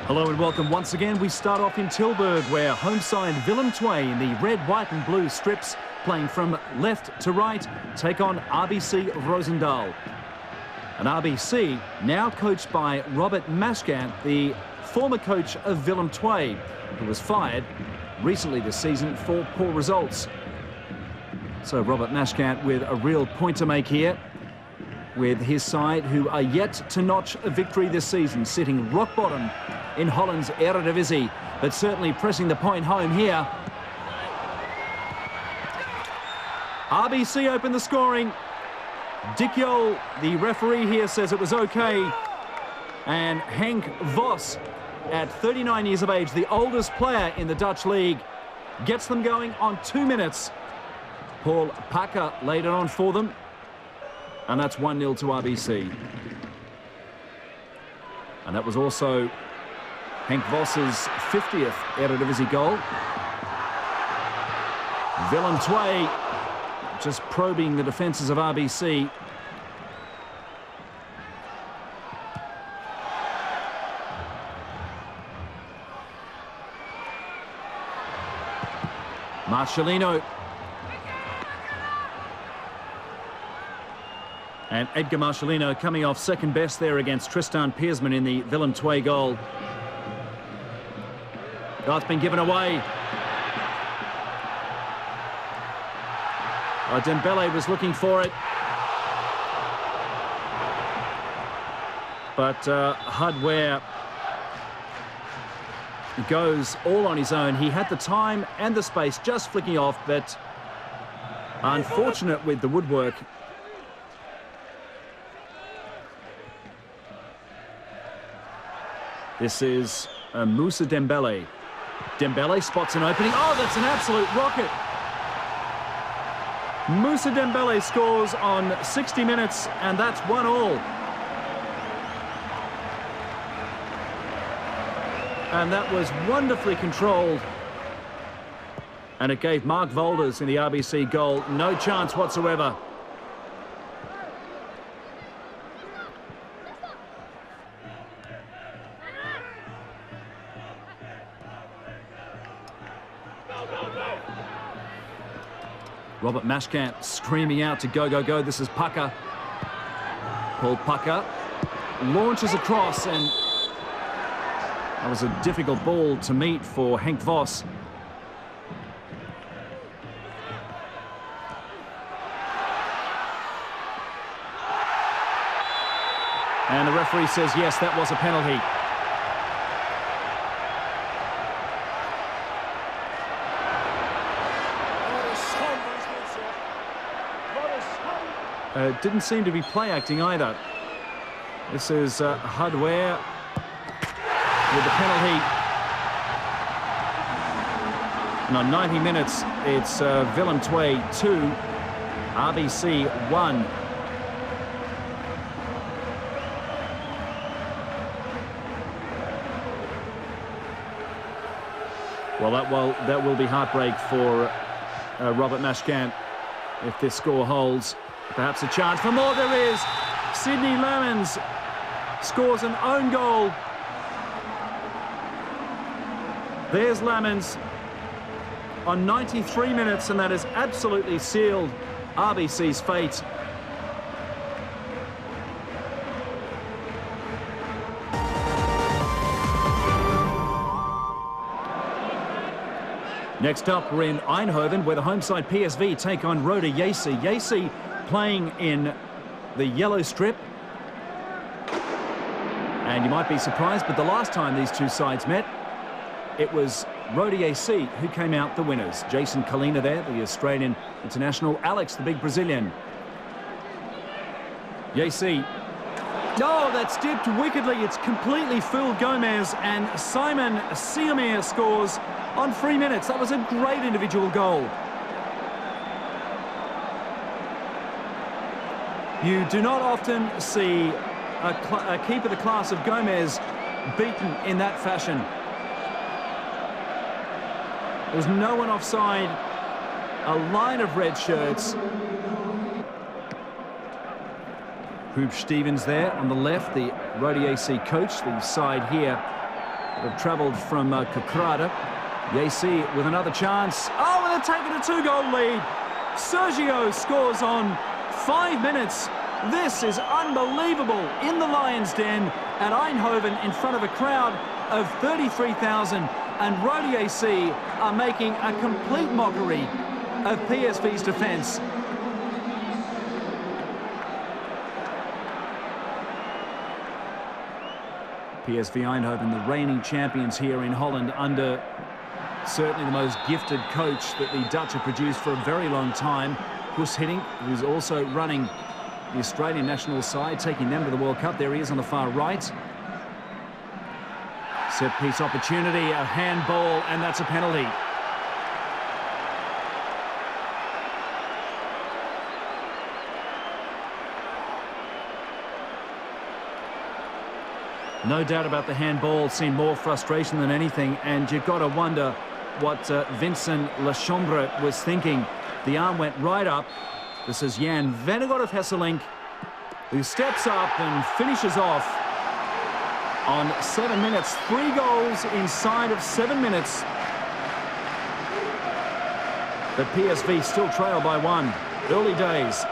Hello and welcome once again. We start off in Tilburg, where home side Willem II in the red, white and blue strips, playing from left to right, take on RBC Roosendaal. And RBC now coached by Robert Maschkamp, the former coach of Willem II, who was fired recently this season for poor results. So Robert Maschkamp with a real point to make here, with his side, who are yet to notch a victory this season, sitting rock bottom in Holland's Eredivisie, but certainly pressing the point home here. RBC opened the scoring. Dick Jol, the referee here, says it was okay. And Henk Vos, at 39 years of age, the oldest player in the Dutch league, gets them going on 2 minutes. Paul Packer laid it on for them. And that's 1-0 to RBC. And that was also Henk Vos's 50th Eredivisie goal. Willem II just probing the defences of RBC. Marcelino. And Edgar Marcelino coming off second best there against Tristan Peersman in the Willem II goal. Oh, it's been given away. Oh, Dembele was looking for it. But Hudware goes all on his own. He had the time and the space, just flicking off, but unfortunate with the woodwork. This is Moussa Dembele. Dembele spots an opening. Oh, that's an absolute rocket. Moussa Dembele scores on 60 minutes, and that's 1-1. And that was wonderfully controlled. And it gave Mark Wolders in the RBC goal no chance whatsoever. Robert Maschkamp screaming out to go, go, go. This is Packer. Paul Packer launches across, and that was a difficult ball to meet for Henk Vos. And the referee says, yes, that was a penalty. Didn't seem to be play acting either. This is Hudware with the penalty. And on 90 minutes, it's Willem II 2, RBC 1. Well, that will be heartbreak for Robert Maschkamp if this score holds. Perhaps a chance for more. There is. Sidney Lamens scores an own goal. There's Lamens on 93 minutes, and that has absolutely sealed RBC's fate. Next up, we're in Eindhoven, where the home side PSV take on Roda JC. JC playing in the yellow strip. And you might be surprised, but the last time these two sides met, it was Roda JC who came out the winners. Jason Kalina there, the Australian international. Alex, the big Brazilian. JC. No, that's dipped wickedly. It's completely fooled Gomez, and Simon Siamir scores on 3 minutes. That was a great individual goal. You do not often see a keeper the class of Gomez beaten in that fashion. There's no one offside. A line of red shirts. Huub Stevens there on the left, the Roda JC coach, the side here have travelled from Kukrada. Yesi with another chance. Oh, and they're taking a 2-goal lead. Sergio scores on 5 minutes. This is unbelievable in the Lions' Den at Eindhoven in front of a crowd of 33,000. And Rode AC are making a complete mockery of PSV's defence. PSV Eindhoven, the reigning champions here in Holland, under certainly the most gifted coach that the Dutch have produced for a very long time, Guus Hiddink, who's also running the Australian national side, taking them to the World Cup. There he is on the far right. Set-piece opportunity, a handball, and that's a penalty. No doubt about the handball, seen more frustration than anything, and you've got to wonder what Vincent Lachambre was thinking. The arm went right up. This is Jan Vennegoor of Hesselink, who steps up and finishes off on 7 minutes. 3 goals inside of 7 minutes. But PSV still trail by 1. Early days.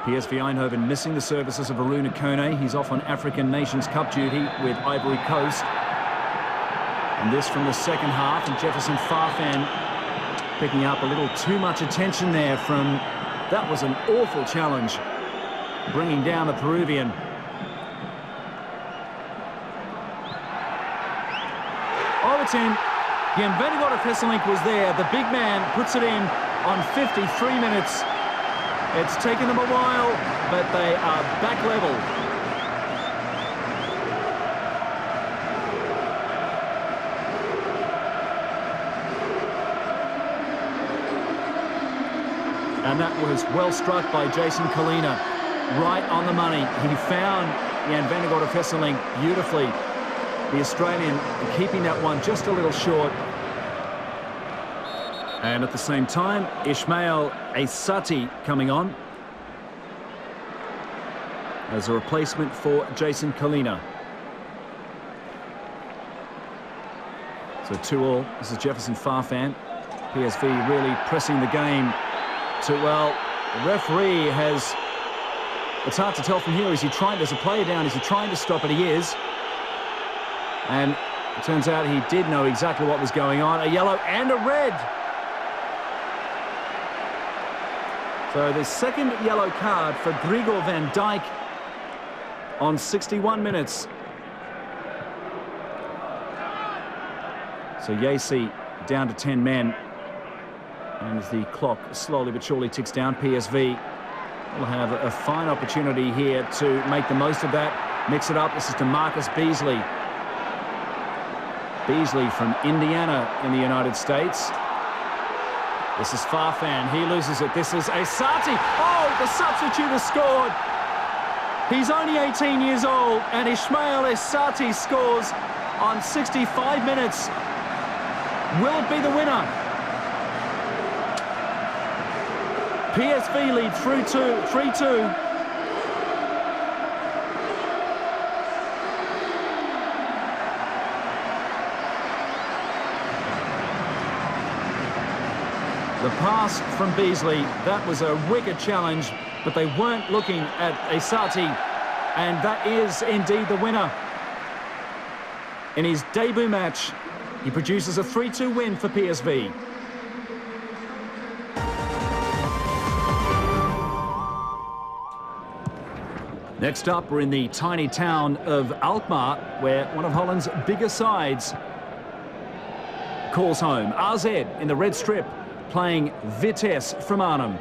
PSV Eindhoven missing the services of Aruna Kone. He's off on African Nations Cup duty with Ivory Coast. And this from the second half, and Jefferson Farfan picking up a little too much attention there from... That was an awful challenge, bringing down the Peruvian. Oh, it's in. Jan Vennegoor of Hesselink was there. The big man puts it in on 53 minutes. It's taken them a while, but they are back level. And that was well struck by Jason Kalina. Right on the money. He found Jan Vennegoor of Hesselink beautifully. The Australian keeping that one just a little short. And at the same time, Ismail Aysati coming on as a replacement for Jason Kalina. So 2-2. This is Jefferson Farfan. PSV really pressing the game to, well, the referee has... It's hard to tell from here. Is he trying... There's a player down. Is he trying to stop it? He is. And it turns out he did know exactly what was going on. A yellow and a red. So the second yellow card for Gregor van Dijk on 61 minutes. So Yesi down to 10 men. And as the clock slowly but surely ticks down, PSV will have a fine opportunity here to make the most of that. Mix it up. This is to Marcus Beasley. Beasley from Indiana in the United States. This is Farfan. He loses it. This is Aysati. Oh, the substitute has scored. He's only 18 years old, and Ismail Aysati scores on 65 minutes. Will it be the winner? PSV lead through 3-2. The pass from Beasley, that was a wicked challenge, but they weren't looking at Aysati, and that is indeed the winner. In his debut match, he produces a 3-2 win for PSV. Next up, we're in the tiny town of Alkmaar, where one of Holland's bigger sides calls home. AZ in the red strip, playing Vitesse from Arnhem.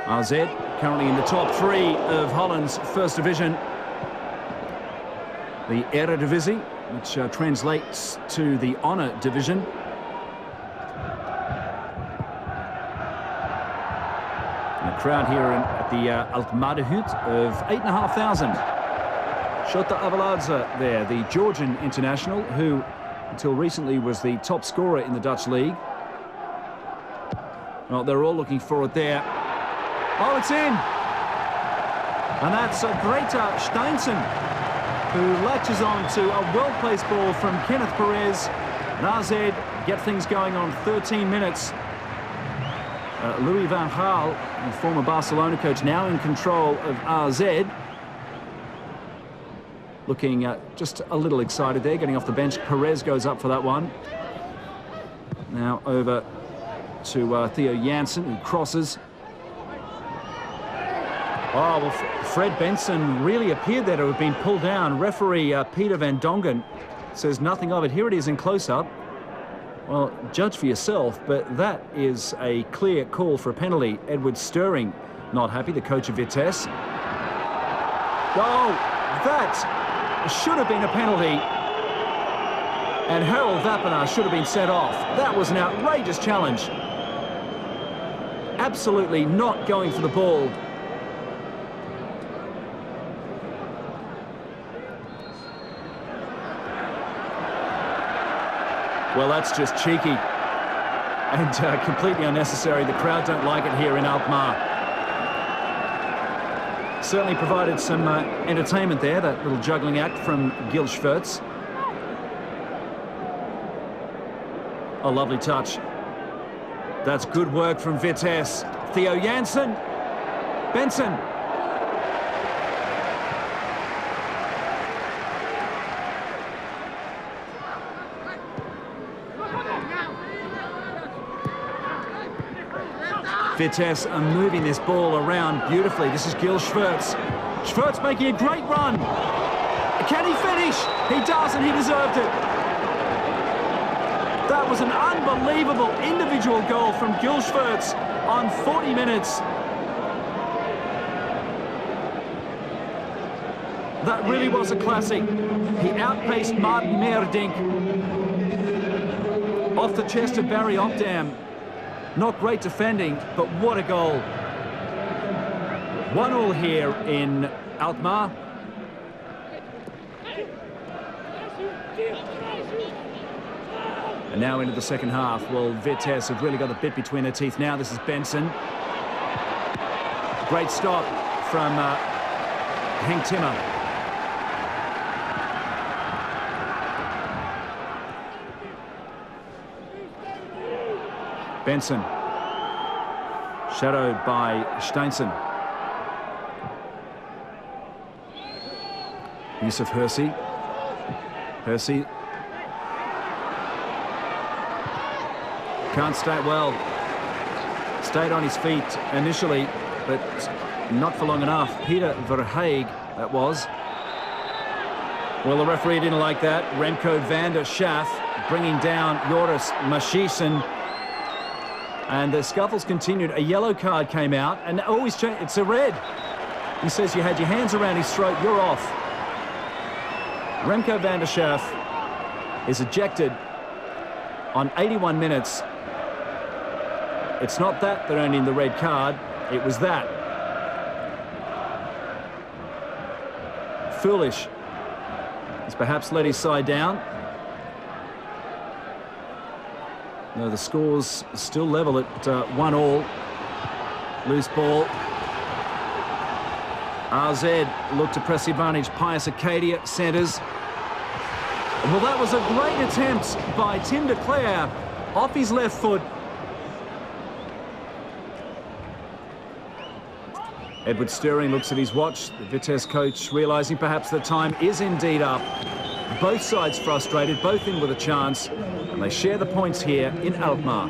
AZ currently in the top 3 of Holland's first division. The Eredivisie, which translates to the Honour Division. And a crowd here at the Alkmaarderhut of 8,500. Shota Avaladze there, the Georgian international, who until recently was the top scorer in the Dutch league. Well, they're all looking for it there. Oh, it's in! And that's a great Steinson, who latches on to a well-placed ball from Kenneth Perez. And AZ get things going on 13 minutes. Louis van Gaal, the former Barcelona coach, now in control of AZ. Looking just a little excited there, getting off the bench. Perez goes up for that one. Now over to Theo Jansen, who crosses. Oh, well, Fred Benson really appeared there to have been pulled down. Referee Peter van Dongen says nothing of it. Here it is in close-up. Well, judge for yourself, but that is a clear call for a penalty. Edward Stirring not happy, the coach of Vitesse. Oh, that should have been a penalty. And Harold Vapana should have been sent off. That was an outrageous challenge. Absolutely not going for the ball. Well, that's just cheeky and completely unnecessary. The crowd don't like it here in Alkmaar. Certainly provided some entertainment there, that little juggling act from Gil Schwertz. A lovely touch. That's good work from Vitesse. Theo Jansen. Benson. Vitesse are moving this ball around beautifully. This is Gil Schwertz. Schwertz making a great run. Can he finish? He does, and he deserved it. That was an unbelievable individual goal from Gil Schwertz on 40 minutes. That really was a classic. He outpaced Martin Meerdink. Off the chest of Barry Opdam. Not great defending, but what a goal. 1-1 here in Alkmaar. And now into the second half. Well, Vitesse have really got the bit between their teeth now. This is Benson. Great stop from Henk Timmer. Benson, shadowed by Steinson. Yusuf Hersey. Hersey. Can't stay well. Stayed on his feet initially, but not for long enough. Peter Verheeg, that was. Well, the referee didn't like that. Remco van der Schaaf bringing down Joris Maschisen. And the scuffles continued. A yellow card came out, and always changed. It's a red. He says you had your hands around his throat, you're off. Remco van der Schaaf is ejected on 81 minutes. It's not that that earned him the red card, it was that. Foolish. He's perhaps let his side down. No, the score's still level at 1-1. Loose ball. RZ look to press the advantage. Pius Acadia centres. Well, that was a great attempt by Tim de Cler off his left foot. Edward Stirring looks at his watch. The Vitesse coach realising perhaps the time is indeed up. Both sides frustrated, both in with a chance, and they share the points here in Alkmaar.